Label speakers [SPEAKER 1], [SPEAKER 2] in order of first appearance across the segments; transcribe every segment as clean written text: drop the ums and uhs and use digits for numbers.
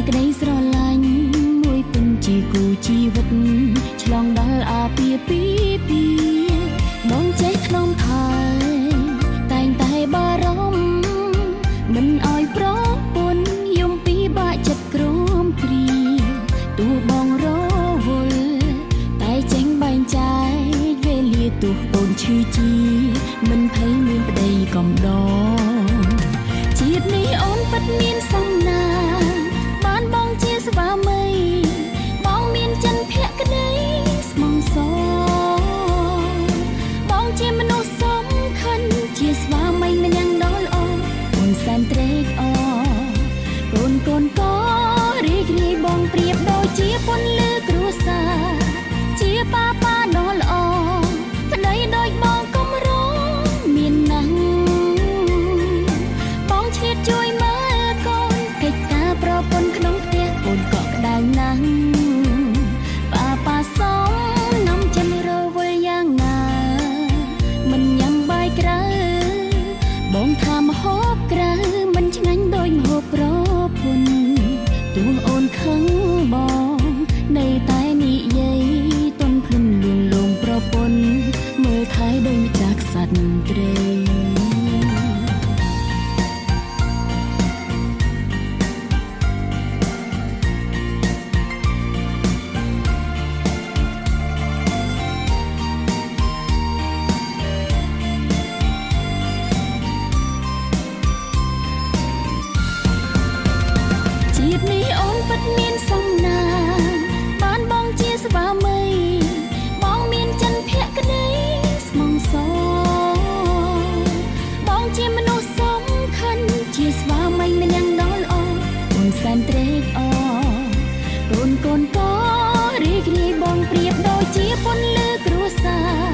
[SPEAKER 1] ក្តីស្រឡាញ់មួយពិនជាគូជីវិតឆ្លងដល់អាពាហ៍ពិពាហ៍បងចេះក្នុងថែតែងតែបារម្ភមិនអោយប្រពន្ធយំពីបាក់ចិត្តក្រំគ្រាទោះបងរវល់តែចេញបែងចែកវេលាទោះអូនឈឺជីមិនភ័យមានប្តីកំដរជាតិនេះអូនពិតមានសំណាងបានបងជាស្វាមីបងមានចិនភក្តីស្មងសបងជាមនុស្សសំខាន់ជាស្វាមីម្នាក់ដ៏ល្អអូនសែនត្រេកអរកូនក៏រីករាយបងប្រៀបដូចជាពន្លឺគ្រួសារជាប៉ាដ៏ល្អប្តីដូចបងកំរមានណាស់បងឆ្លៀតជួយមើលកូនកិច្ចការប្រពន្ធក្នុងផ្ទះកូនក៏ក្តៅណាស់ប៉ាសំនំចិនរវល់យ៉ាងណាមិនញ៉ាំបាយក្រៅបងថាម្ហូបក្រៅមិនឆ្ងាញ់ដូចម្ហូបប្រពន្ធទោះអូនខឹងបងនៅតែនិយាយតន់ភ្លុំលួងលោមប្រពន្ធមើលថែដូចម្ចាស់ក្សត្រី ជាតិនេះអូនពិតមានសំណាងបានបងជាស្វាមីបងមានចិនភក្តីស្មងសបងជាមនុស្សសំខាន់ជាស្វាមីម្នាក់ដ៏ល្អអូនសែនត្រេកអរកូនក៏រីករាយបងប្រៀបដូចជាពន្លឺគ្រួសារ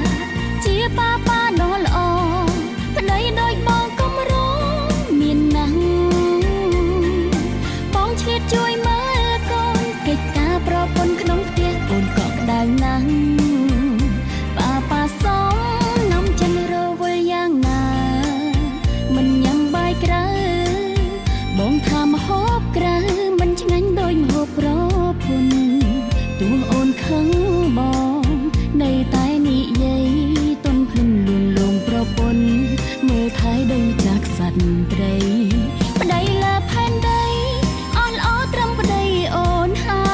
[SPEAKER 1] ជាប៉ាដ៏ល្អប្តីដូចបងកំរមានណាស់បងឆ្លៀតជួយមើលកូនកិច្ចការប្រពន្ធក្នុងផ្ទះអូនក៏ក្តៅណាស់ប៉ាសំនំចិនរវល់យ៉ាងណាមិនញ៉ាំបាយក្រៅបងថាម្ហូបក្រៅមិនឆ្ងាញ់ដូចម្ហូបប្រពន្ធទោះអូនខឹងបងនៅតែនិយាយតន់ភ្លុំលួងលោមប្រពន្ធមើលថែដូចម្ចាស់ក្សត្រីប្តីលើផែនដីអស់ល្អត្រឹមប្តីអូនហើយ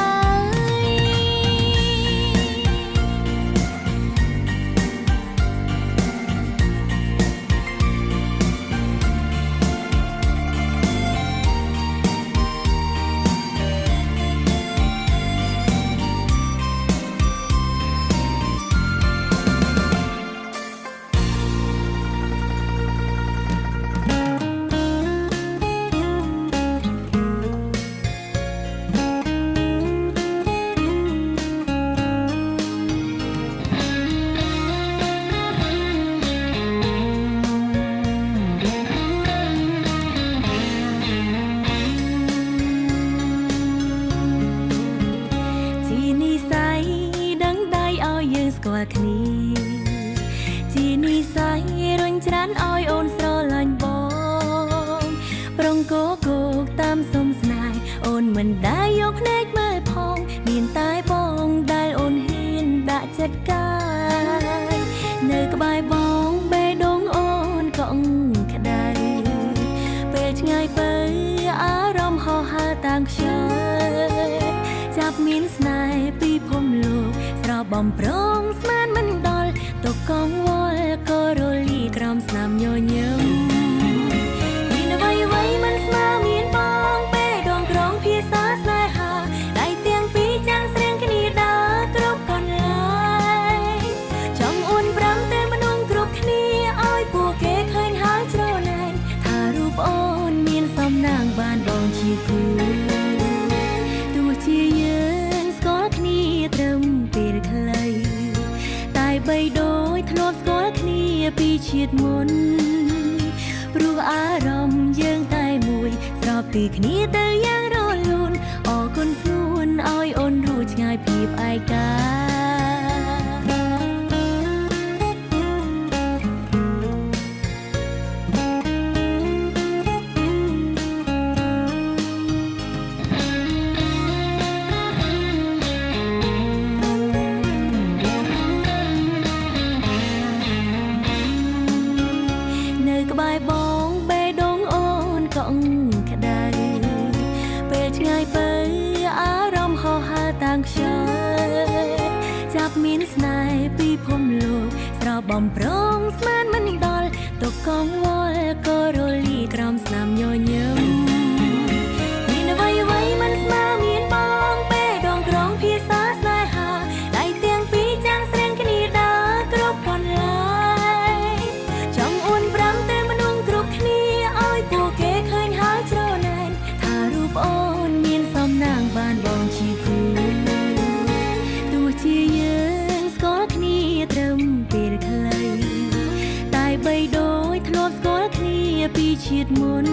[SPEAKER 1] គ្នាជានិស័យរុញច្រានឲ្យអូនស្រឡាញ់បងប្រងគោគោកតាមសុំស្នេហ៍អូនមិនដែលយកភ្នែកមើលផងមានតែបងដែលអូនហ៊ានដាក់ចិត្តកាយនៅក្បែរបងបេះដូងអូនកក់ក្ដៅពេលឆ្ងាយពើអារម្មណ៍ហោះហើរតាំងខ្យល់ចាប់មានស្នេហ៍ពីភពលោកស្របំប្រងស្មានមិនដល់ទុកកងវល់ក៏រលីក្រោមស្នាមញញឹមមានអ្វីមិនស្មើមានបងពេលដងក្រងភាសាស្នេហាដៃទាំងពីរចាំងស្រៀងគ្នាដើរគ្រប់កន្លែងចង់អួនប្រាំតែមនុស្សគ្រប់គ្នាឲ្យពួកគេឃើញហើយច្រណែនថារូបអូនមានសំណាងបានបងជាគូទោះជាយើងស្គាល់គ្នាត្រឹមពេលខ្លីតែបីដូចធ្លាប់ស្គាល់គ្នាពីជាតិមុនព្រោះអារម្មណ៍យើងតែមួយស្របពីគ្នាទៅយ៉ាងរលូនអរគុណស្ងួនឲ្យអូនរួចឆ្ងាយភាពឯកា
[SPEAKER 2] ។
[SPEAKER 1] បំប្រងស្មានមិនដល់ទុកកងវល់ក៏រលីក្រោមស្នាមញញឹមមានអ្វីអ្វីមិនស្មើមានបងពេលដងក្រងភាសាស្នេហាដៃទាំងពីរចាំងស្រែងគ្នាដើរគ្រប់កន្លែងចង់អួនប្រាំតែមនុស្សគ្រប់គ្នាឲ្យពួកគេឃើញហើយច្រណែនថារូបអូនមានសំណាងបានបងជាគូទោះជាយើងស្គាល់គ្នាត្រឹមពេលខ្លីតែបីដូចធ្លាប់ស្គាល់គ្នាពីជាតិមុន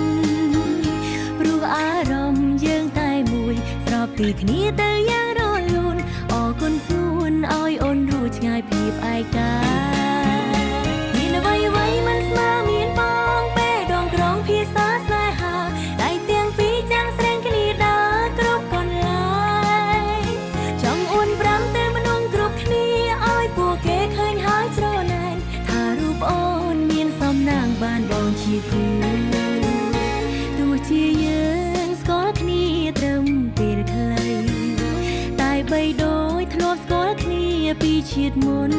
[SPEAKER 1] ព្រោះអារម្មណ៍យើងតែមួយស្របពីគ្នាទៅយ៉ាងរលូនអរគុណសួនឲ្យអូនរួចឆ្ងាយពីឯកាមានអ្វីអ្វីមិនស្មើមានបងពេលដងក្រងភាសាស្នេហាដៃទាំងពីរចាំងស្រែងគ្នាដើរគ្រប់កន្លែងចង់អួនប្រាំតែមនុស្សគ្រប់គ្នាឲ្យពួកគេឃើញហើយច្រណែនថារូបអូនមានសំណាងបានបងជាគូទោះជាយើងស្គាល់គ្នាត្រឹមពេលខ្លីតែបីដូចធ្លាប់ស្គាល់គ្នាពីជាតិមុន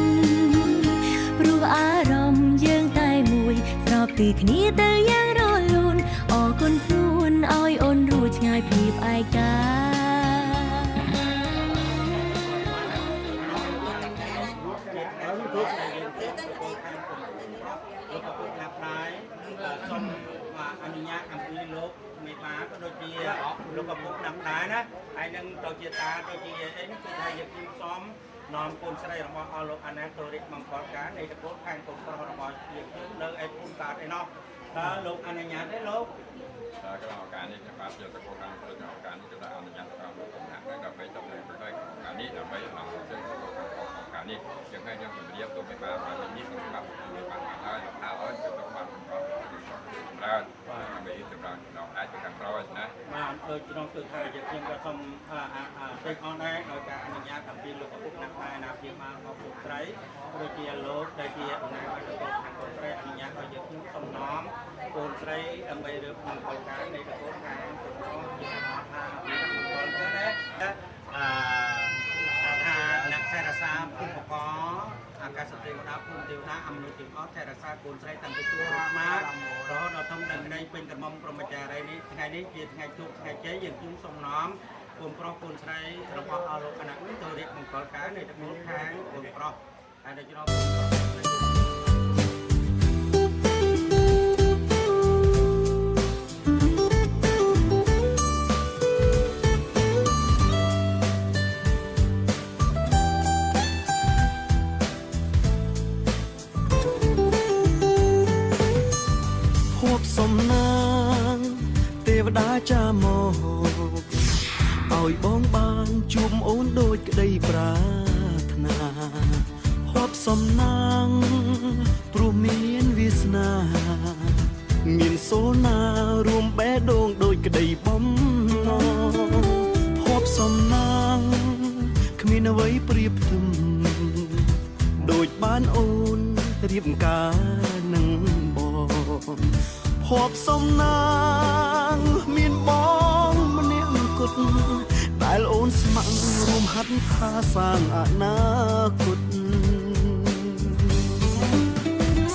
[SPEAKER 1] ព្រោះអារម្មណ៍យើងតែមួយស្របពីគ្នាទៅយ៉ាងរលូនអរគុណសួនឲ្យអូនរួចឆ្ងាយពីឯកា
[SPEAKER 2] សូមអនុញ្ញាតអំពីលោកមេបាក៏ដូចជាលោកឪពុកដាក់ដែរណាហើយនឹងទៅជាតាទៅជាអីនេះគឺថាយើងខ្ញុំនាំកូនស្រីរបស់អស់លោកអាណាតូរិកមង្គលការនៃតកូលខាងកូនប្រុសរបស់យើងនៅឯភូមិកាត់ឯណោះតើលោកអនុញ្ញាតទេលោកតើក្នុងឱកាសនេះខ្ញុំបាទយកតកូលខាងក្នុងឱកាសនេះគឺថាអនុញ្ញាតតាមលោកកំណាក់ហើយដើម្បីទៅនៅប្រទេសឱកាសនេះដើម្បីឡើងទៅឱកាសនេះយើងឲ្យខ្ញុំជម្រាបទៅមេបាបាទនេះសម្រាប់មេបាហើយលោកថាឲ្យទៅបានបន្តចម្រើនដើម្បីចម្រើនដល់អាចទៅខាងក្រោយណាបាទដូចក្នុងគឺថាយើងខ្ញុំក៏សូមពេកអនដែរដោយការអនុញ្ញាតអំពីលោកឪពុកអ្នកផ្សាយណាព្យាបាលរបស់ពុកស្រីដូចជាលោកដែលជាតំណាងឲ្យលោកខាងកូនស្រីអនុញ្ញាតឲ្យយើងខ្ញុំសំណងកូនស្រីដើម្បីរើមង្គលការនៃតកូលខាងកូនប្រុសជាថាពីមង្គលទៅដែរថាអ្នកថែរក្សាភូមិបកអាកាសទេវតាភូមិទេវតាអមនុស្សទាំងអស់ថែរក្សាកូនស្រីតាំងពីទូរត់មករហូតដល់ធំដល់ក្តីពេញក្រមុំព្រមចារីនេះថ្ងៃនេះជាថ្ងៃជោគថ្ងៃជ័យយើងជូនសំណងកូនប្រុសកូនស្រីរបស់អស់លោកគណៈនេះទៅរៀបមង្គលការនៃតកូលខាងកូនប្រុសហើយដូច្នោះ
[SPEAKER 3] សំណាងទេវតាចាមកឲ្យបងបានជួបអូនដូចក្តីប្រាថ្នាហូបសំណាងព្រោះមានវាសនាមានសូនណារួមបេះដូងដូចក្តីបំណងហូបសំណាងគ្មានអ្វីប្រៀបផ្ទឹមដូចបានអូនរៀបការនឹងបងហូបសំណាងមានបងម្នាក់គត់ដែលអូនស្ម័គ្ររួមហាត់ថាសាងអនាគត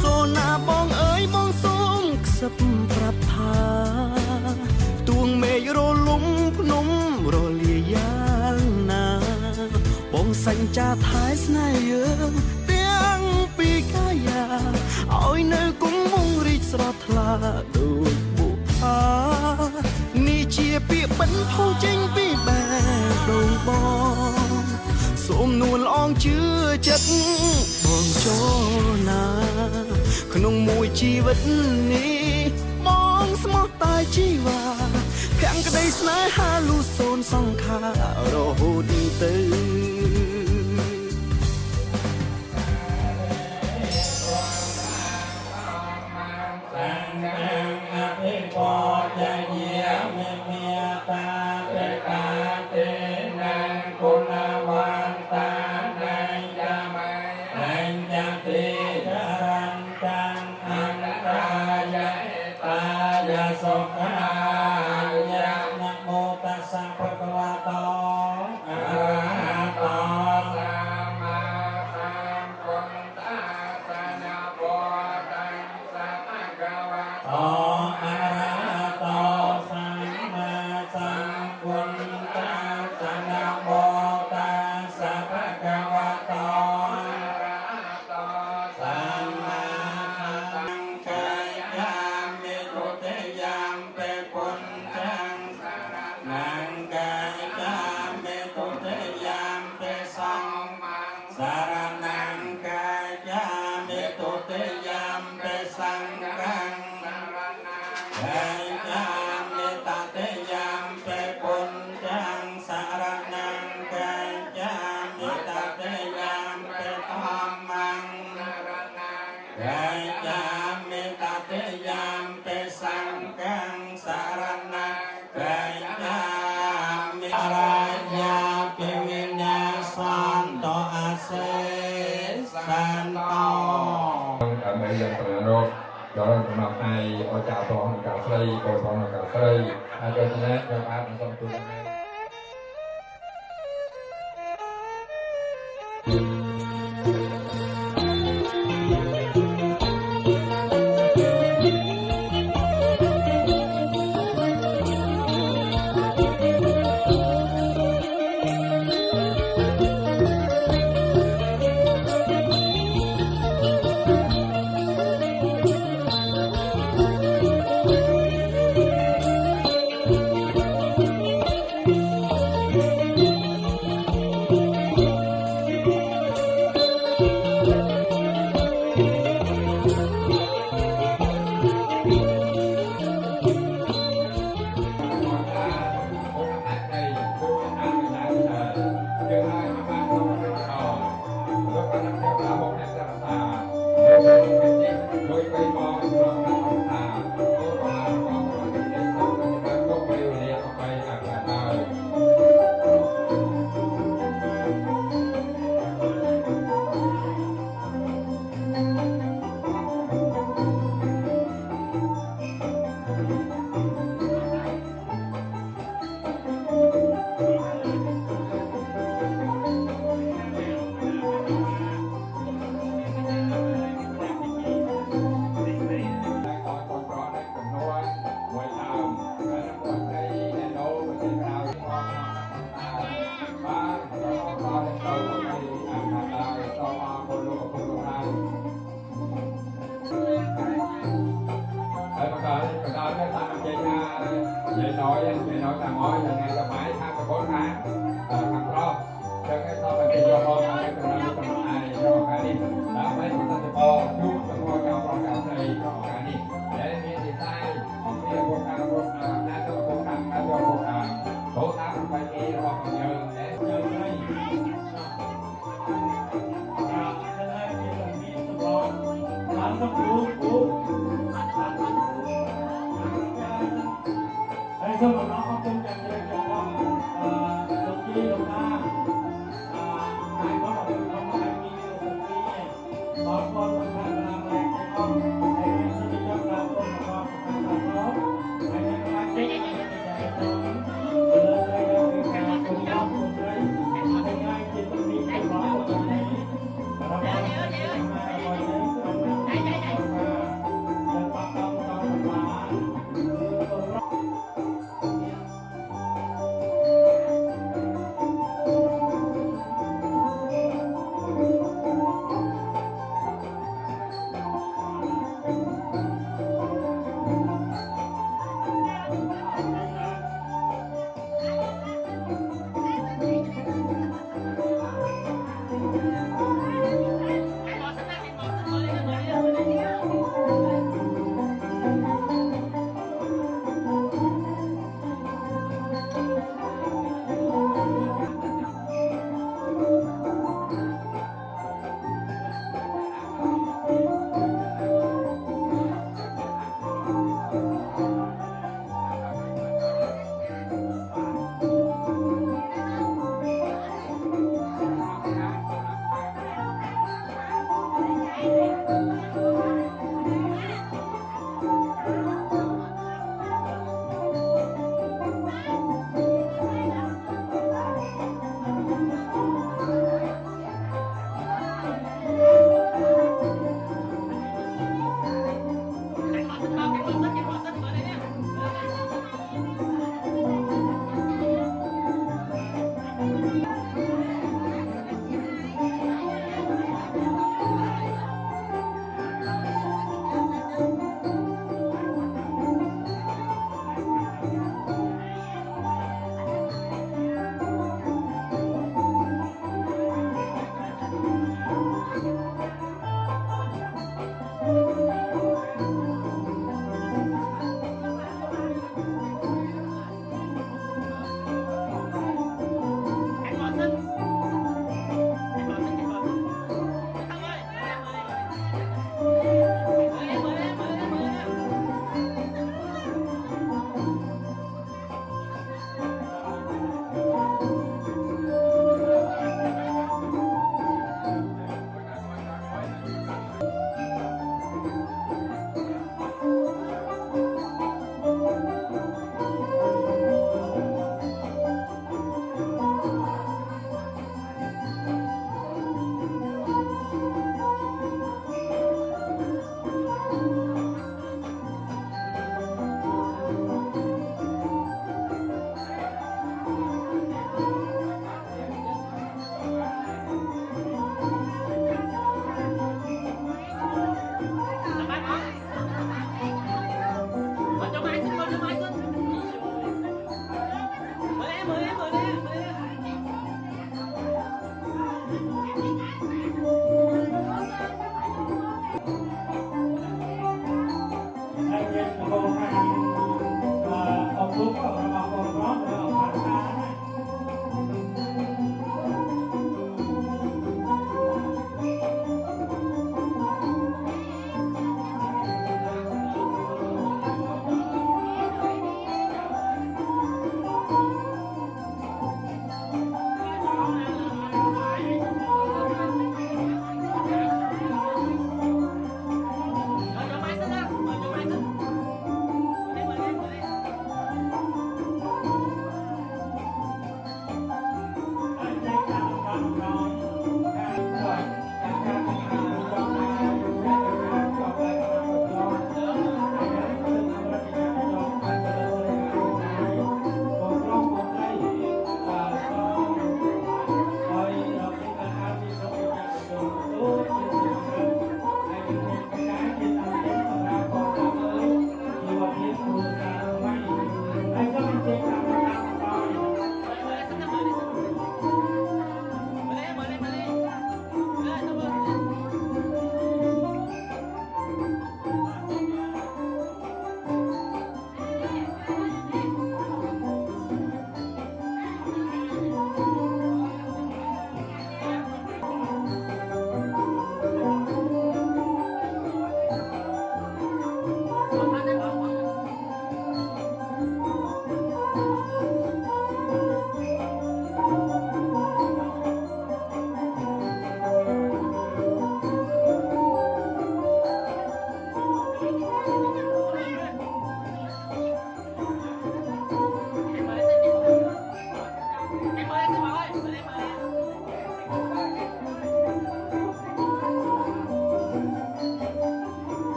[SPEAKER 3] សូណាបងអើយបងសូមខ្សឹបប្រាប់ថាទួងមេឃរលំភ្នំរលាយ៉ាងណាបងសញ្ចាថែស្នេហ៍យើងទាំងពីកាយាឲ្យនៅគង់មុងរីកស្រស់ថ្លាដូចបុប្ផានេះជាពាក្យបិណ្ឌផុសចេញពីបេះដូងបងសូមនួនល្អងជឿចិត្តបងចូលណាក្នុងមួយជីវិតនេះបងស្មោះតែជីវ៉ាភាំងក្តីស្នេហាលូសូនសង្ខារហូតទៅ
[SPEAKER 2] អ
[SPEAKER 4] ដល់ដំណោះឯអចាផងកៅស្រីកូនផងកៅស្រីហើយដូច្នេះខ្ញុំអាចនឹងសូមទូលដល់
[SPEAKER 2] បងប្អូន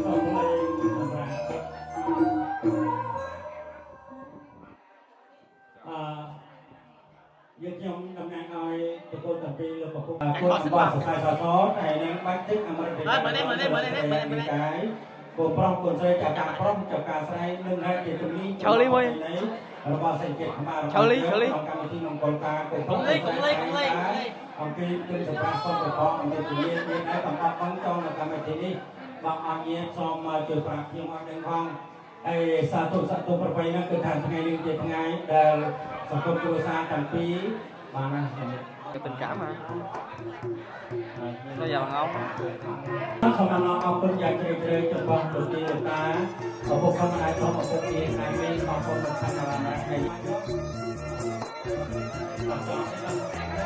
[SPEAKER 2] សូមលេងសម្រាប់យើងខ្ញុំតំណាងឲ្យប្រគល់តាំពីលោកប្រគល់គុណរបស់សរសៃសសរហើយនឹងបាច់ទឹកអាមេរិកកាយគោប្រុសគោស្រីចាការប្រុសចាការស្រីនឹងហើយជាជំនាញរបស់សេចក្ដីខ្មែររបស់ក្នុងកម្មវិធីមង្គលការគោប្រុសអំពីគុណសម្រាប់សូមប្រកបអំពីជំនាញមានហើយតំបន់បងចង់នៅកម្មវិធីនេះបងអរញ៉ាសូមជួយប្រាប់ខ្ញុំឲ្យដឹងផងហើយសាទរប្រពៃណាគឺថាថ្ងៃនេះជាថ្ងៃដែលសង្គមគ្រួសារទាំងពីរបានណា
[SPEAKER 5] tình cảm mà nó giờ bằng ông
[SPEAKER 2] សូមអរគុណយ៉ាងជ្រាលជ្រៅចំពោះលោកទីលោកតាឪពុកផងដែរសូមឪពុកទានហើយមានអរគុណដល់ខាងណាណាហើយ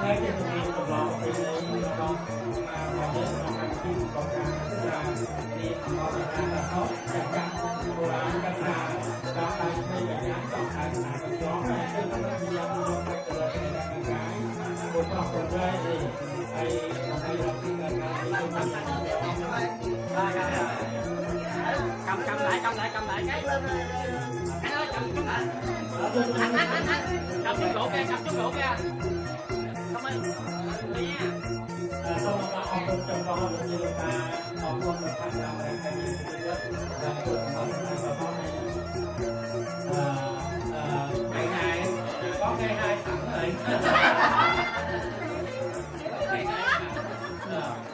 [SPEAKER 2] ហើយជាជំនាញប្រឡងពីនេះរបស់មកយើងក្នុងកម្មវិធីប្រកាសនេះអរគុណដល់អស់ចាស់ចាស់បុរាណកថាតាមតែពីយ៉ាងចង់អាចណាក៏ចង់ហើយគឺកម្រិតយ៉ាងលោកទៅលើការកាយបុប្រុសបុត្រីហើយហើយរកទីការងារ
[SPEAKER 5] cầm lại cái lên anh ơi cầm lại cầm chút gỗ kìa cầm chút gỗ kìa không ơi đi nha
[SPEAKER 2] xong rồi ông cũng trong đó được như là ông cũng được tham gia cái gì đó là được ông và con này cái này có cái hai sẵn rồi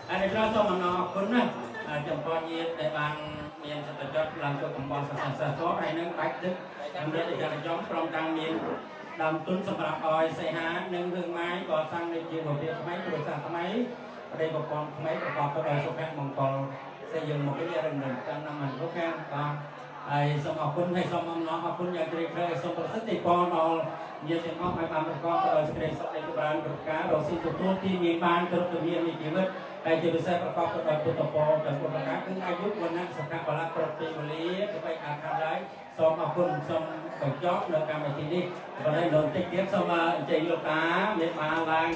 [SPEAKER 2] anh ấy lo xong mà nó cũng nè trong con nhiệt để bàn miền sẽ tập làm cho cùng bọn sản xuất hay nâng bách đức làm để cho nhóm trong trang miền làm tuấn sản phẩm oi xây há nâng hương máy có sang để chịu một việc máy của sản máy ở đây một con máy của con có đời số khác mong còn xây dựng một cái gia đình trong năm mình tốt hơn còn ai xong học quân hay xong ông nó học quân nhà chơi chơi xong rồi rất thì con nó nhiều tiền học hai bạn con có đời sẽ xong đây các bạn được cá đầu xin tụt tốt thì miền ban từ từ miền này chỉ mất ai chơi xeประกอบกับตัวต่อปอแต่คนละครั้งถึงอายุวันนั้นสักการะบาลปรตีมาลีก็ไปอาคารได้ซ้อมเอาคนซ้อมกับจ๊อบในการไปที่นี่ก็ได้โดนติ๊กเก็บซ้อมมาใจลูกตาเมียมาลาง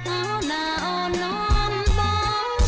[SPEAKER 1] áo nào non bóng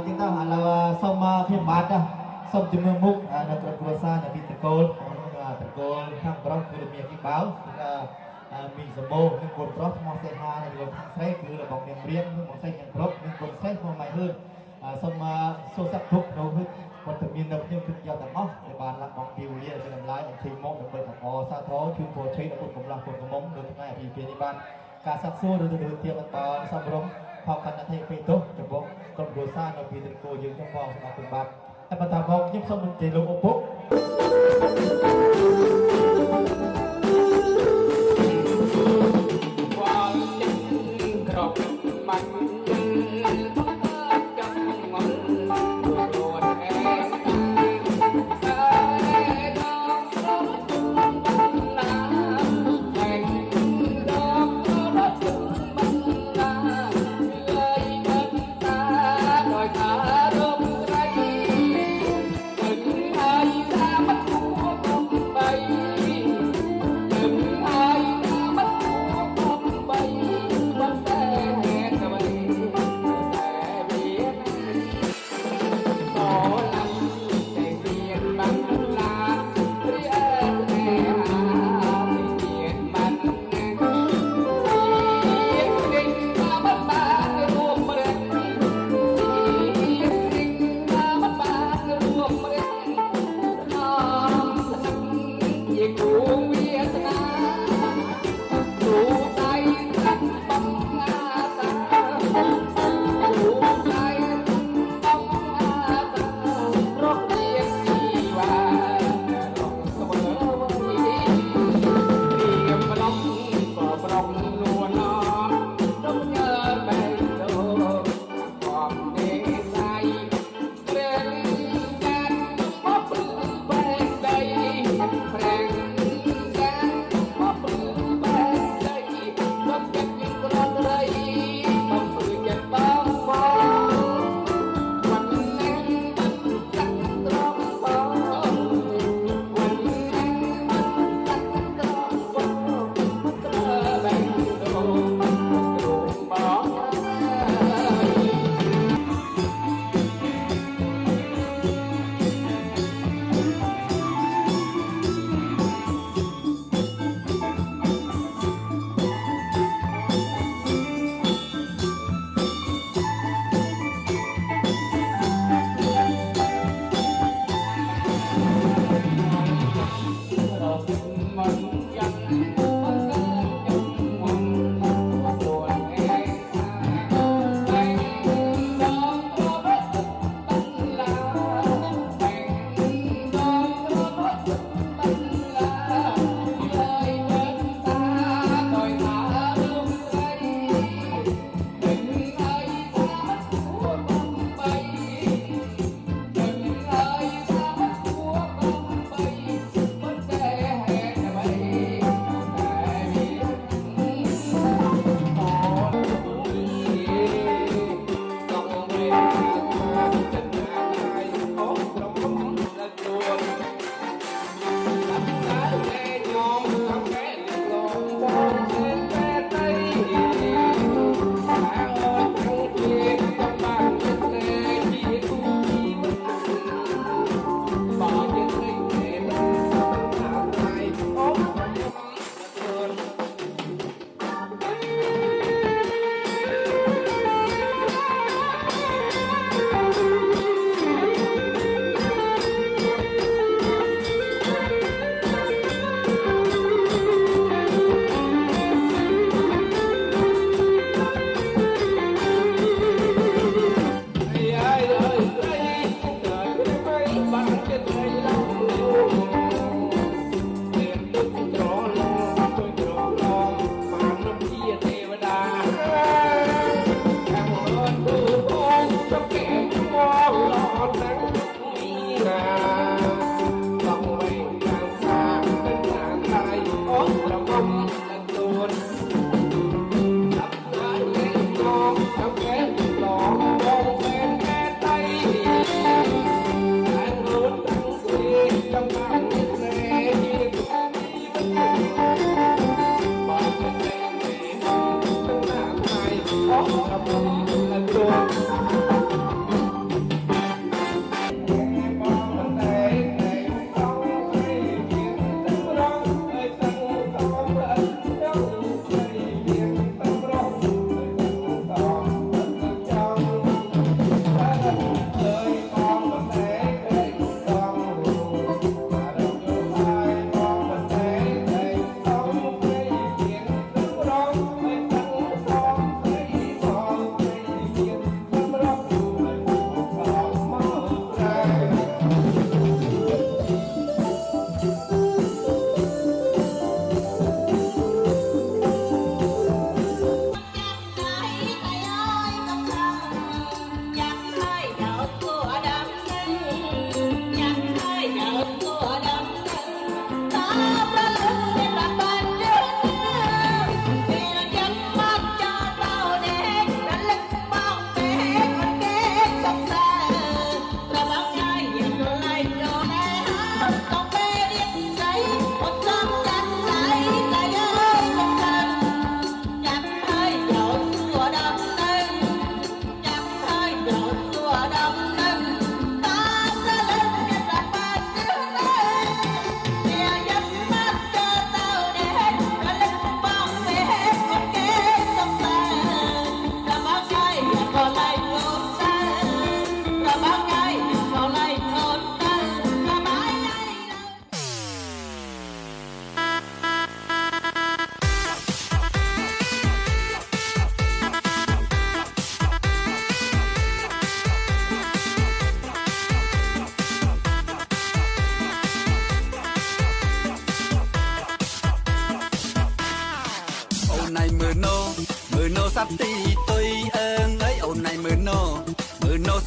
[SPEAKER 6] ចឹងទៅឥឡូវសូមភាពបាទសូមជំនួសមុខនៅក្រុមគ្រួសារនៃពីតកូលតកូលខាងប្រុសគឺមានគីបៅមីសម្បូរនិងកូនប្រុសឈ្មោះសេហានិងកូនស្រីគឺរបស់នាងរៀងនិងបងស្រីខាងប្រុសនិងកូនស្រីឈ្មោះម៉ៃហឺនសូមសូសាប់ទុកនៅវត្តមាននៅខ្ញុំគឺយកទាំងអស់ដែលបានលះបង់ពេលវេលាទៅដំឡើងនិងជ័យមកដើម្បីអបអរសាទរជូនពរជ័យដល់ពុទ្ធកម្លាំងគុណកំមុំនៅថ្ងៃអាពាហ៍ពិពាហ៍នេះបានការសាកសួរឬទៅទៀតបន្តសំរុំខកកណ្ដាលពេកទោសចំពោះក្រុមគ្រួសារនៅពីត្រកូលយើងទាំងផងសម្រាប់ពុទ្ធបាទតែបន្តមកខ្ញុំសូមនិយាយលោកឪពុក
[SPEAKER 5] Bye.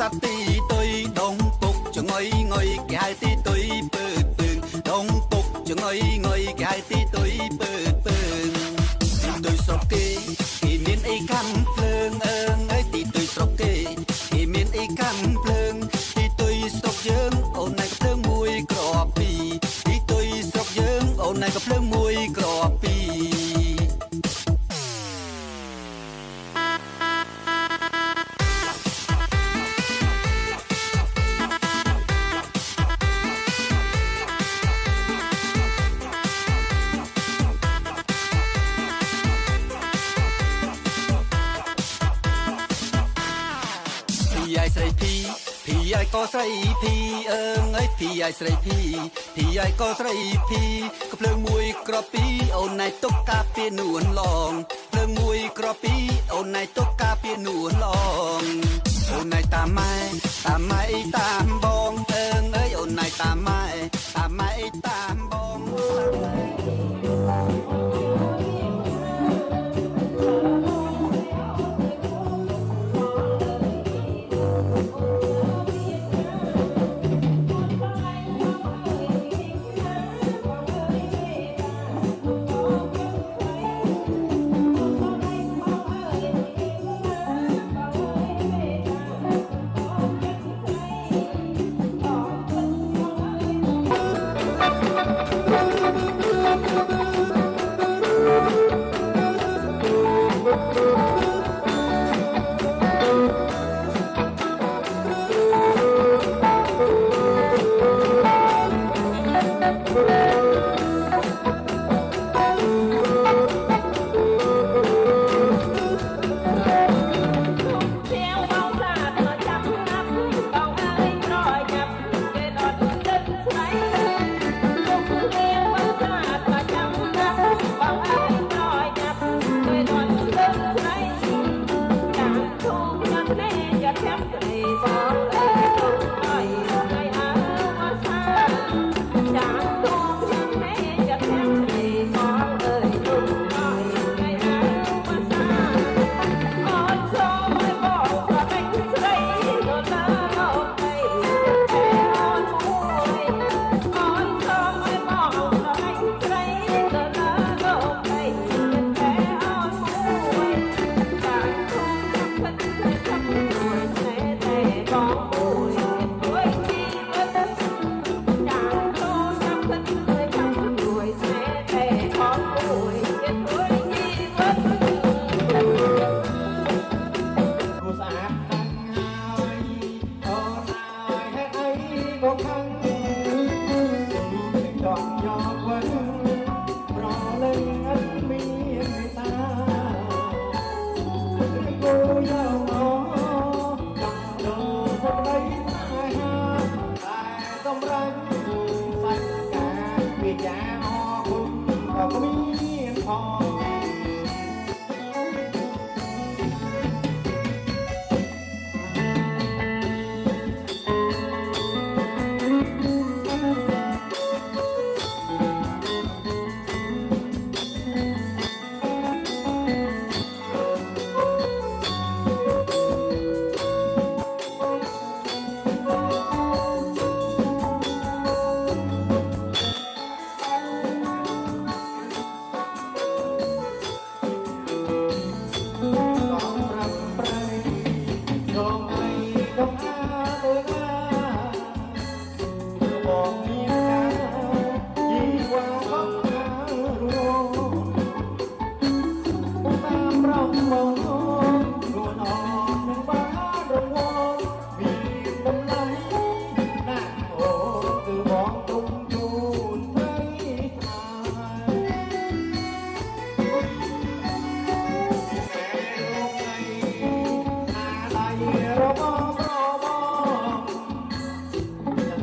[SPEAKER 3] សត្វទីទុយដងពុកចងុយងុយគេហៅទីទុយពើពើងដងពុកចងុយងុយគេហៅទីទុយពើពើងទីទុយស្រុកគេមានអីកាន់ភ្លើងអើងអើយទីទុយស្រុកគេមានអីកាន់ភ្លើងទីទុយស្រុកយើងអូនណៃក៏ភ្លើងមួយក្របពីរទីទុយស្រុកយើងអូនណៃក៏ភ្លើងមួយក្របពីរស្រីភីអាយក៏ស្រីភីអើងអើយភីអាយស្រីភីអាយក៏ស្រីភីក៏ភ្លើងមួយក្របពីអូនណៃទុកការពារនួនឡងភ្លើងមួយក្របពីអូនណៃទុកការពារនួនឡងអូនណៃតាមម៉ែតាមបងអើងអើយអូនណៃតាមម៉ែតាមបង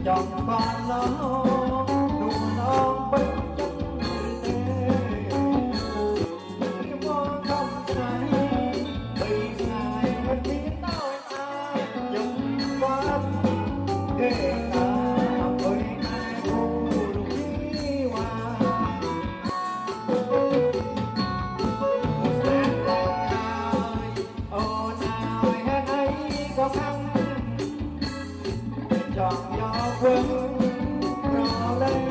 [SPEAKER 6] ច ចង់យកវិញរលែង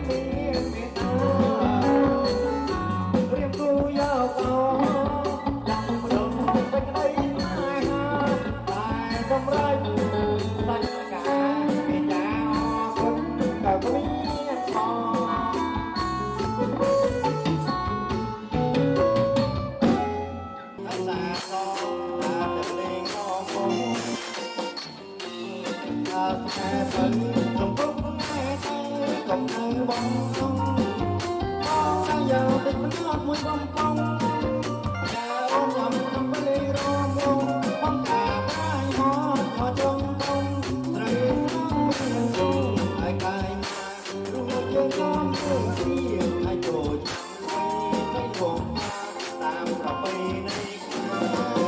[SPEAKER 6] មានមេត្តារៀបគូយកអចាំម្ដងសេចក្តីស្នេហាតែសម្រេចសាច់ការមេត្តាអរគុណក៏គ្មានផង แต่เป็นจงพุ่งแม่ใจกับเธอบังคับมองได้ยาวเป็นมันยอดมวยบังคับแต่ร้องยำทำไปเลยร้องวงห้องกาได้หอดขอจงตรงไตรสร้างเมืองจงไอ้กายมารู้เจอก้อนเรื่องเสียงไอ้โจทย์ไว้ไม่หวงมาตามเราไปในความ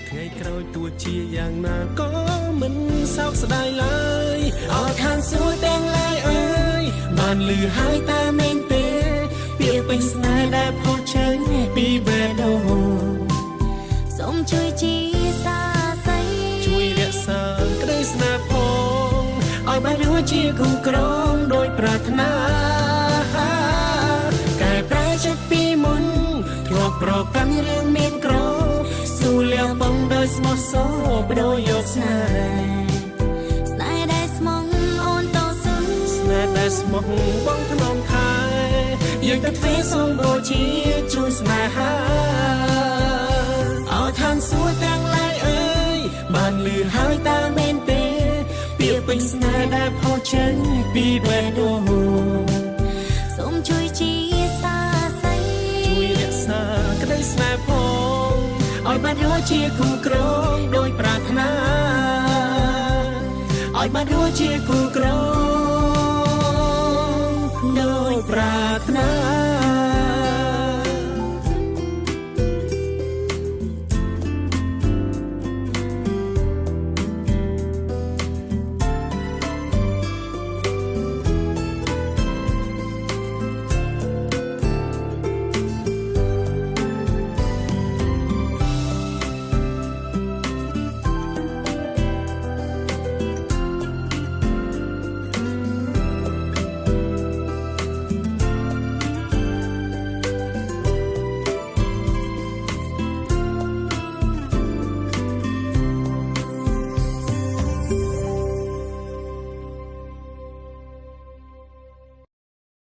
[SPEAKER 3] ថ្ងៃក្រោយទោះជាយ៉ាងណាក៏មិនសោកស្ដាយឡើយអរខានសួរទាំងឡាយអើយបានលឺហើយតែមែនទេពាក្យពេញស្នេហ៍ដែលផុសចេញពីបេះដូង
[SPEAKER 1] សូមជួយជាសាស័យ
[SPEAKER 3] ជួយរក្សាក្តីស្នេហ៍ផងឲ្យបានរួចជាគូក្រងដោយប្រាថ្នាកែប្រែចិត្តពីមុនធ្លាប់ប្រកាន់រឿងមានក្រស៊ូលះបង់ដោយស្មោះសរបដូរយកស្នេហ៍
[SPEAKER 1] ស្នេហ៍ដែលស្មងអូនតស៊ូ
[SPEAKER 3] ស្នេហ៍ដែលស្មោះបងថ្នមខែយើងទៅទ្វេសូមបូជាជួយស្នេហាអរខានសួរទាំងឡាយអើយបានលឺហើយតើមែនទេពាក្យពេញស្នេហ៍ដែលផុសចេញពីបេះដូង
[SPEAKER 1] សូមជួយជាសាស័យ
[SPEAKER 3] ជួយរក្សាក្តីស្នេហ៍ផងឲ្យបានរួចជាគូក្រងដោយប្រាថ្នាឲ្យបានរួចជាគូក្រងដោយប្រាថ្នា